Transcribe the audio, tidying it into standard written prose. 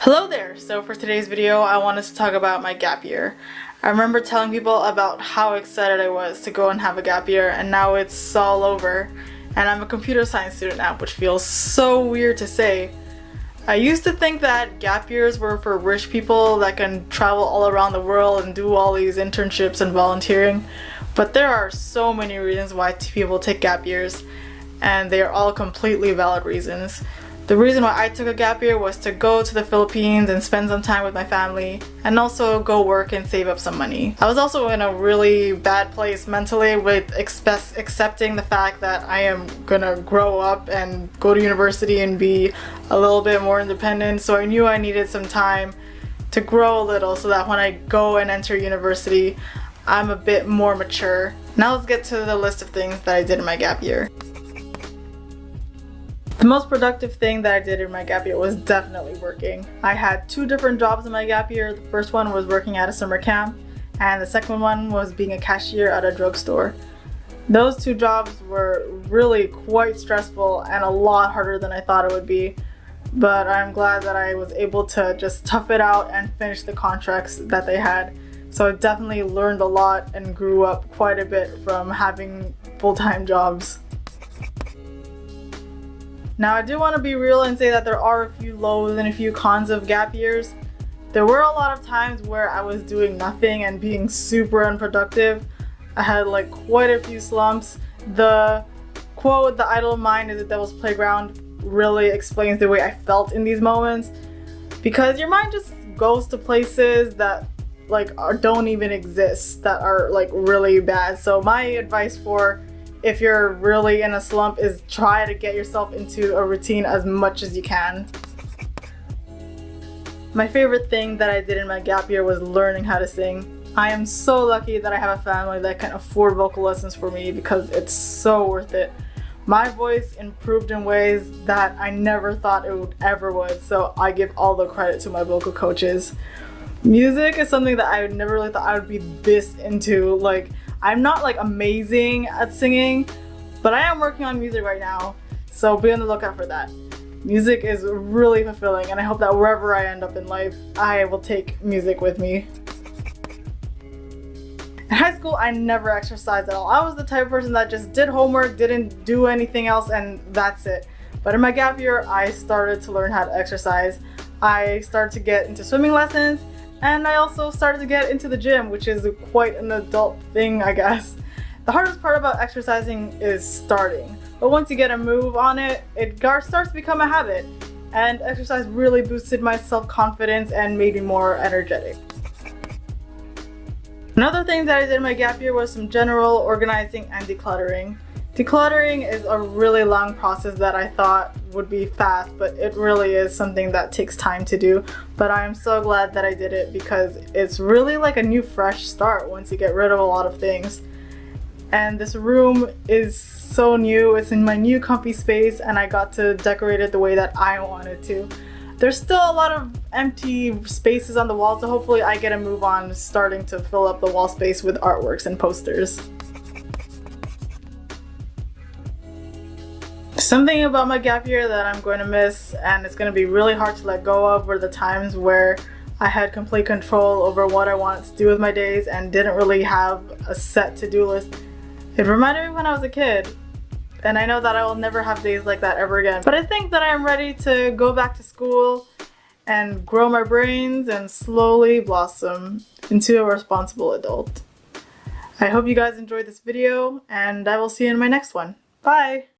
Hello there! So for today's video, I wanted to talk about my gap year. I remember telling people about how excited I was to go and have a gap year, and now it's all over. And I'm a computer science student now, which feels so weird to say. I used to think that gap years were for rich people that can travel all around the world and do all these internships and volunteering, but there are so many reasons why people take gap years, and they are all completely valid reasons. The reason why I took a gap year was to go to the Philippines and spend some time with my family, and also go work and save up some money. I was also in a really bad place mentally with accepting the fact that I am gonna grow up and go to university and be a little bit more independent, so I knew I needed some time to grow a little so that when I go and enter university, I'm a bit more mature. Now let's get to the list of things that I did in my gap year. The most productive thing that I did in my gap year was definitely working. I had 2 different jobs in my gap year. The first one was working at a summer camp, and the second one was being a cashier at a drugstore. Those 2 jobs were really quite stressful and a lot harder than I thought it would be, but I'm glad that I was able to just tough it out and finish the contracts that they had. So I definitely learned a lot and grew up quite a bit from having full-time jobs. Now I do want to be real and say that there are a few lows and a few cons of gap years. There were a lot of times where I was doing nothing and being super unproductive. I had like quite a few slumps. The quote, "The idle mind is the devil's playground," really explains the way I felt in these moments, because your mind just goes to places that don't even exist, that are like really bad. So my advice for if you're really in a slump is try to get yourself into a routine as much as you can. My favorite thing that I did in my gap year was learning how to sing. I am so lucky that I have a family that can afford vocal lessons for me because it's so worth it. My voice improved in ways that I never thought it would ever would, so I give all the credit to my vocal coaches. Music is something that I never really thought I would be this into. I'm not amazing at singing, but I am working on music right now, so be on the lookout for that. Music is really fulfilling, and I hope that wherever I end up in life, I will take music with me. In high school, I never exercised at all. I was the type of person that just did homework, didn't do anything else, and that's it. But in my gap year, I started to learn how to exercise. I started to get into swimming lessons, and I also started to get into the gym, which is quite an adult thing, I guess. The hardest part about exercising is starting, but once you get a move on it, it starts to become a habit. And exercise really boosted my self-confidence and made me more energetic. Another thing that I did in my gap year was some general organizing and decluttering. Decluttering is a really long process that I thought would be fast, but it really is something that takes time to do. But I am so glad that I did it because it's really like a new fresh start once you get rid of a lot of things. And this room is so new. It's in my new comfy space, and I got to decorate it the way that I wanted to. There's still a lot of empty spaces on the walls, so hopefully I get a move on starting to fill up the wall space with artworks and posters. Something about my gap year that I'm going to miss, and it's going to be really hard to let go of, were the times where I had complete control over what I wanted to do with my days and didn't really have a set to-do list. It reminded me when I was a kid, and I know that I will never have days like that ever again. But I think that I'm ready to go back to school and grow my brains and slowly blossom into a responsible adult. I hope you guys enjoyed this video, and I will see you in my next one. Bye!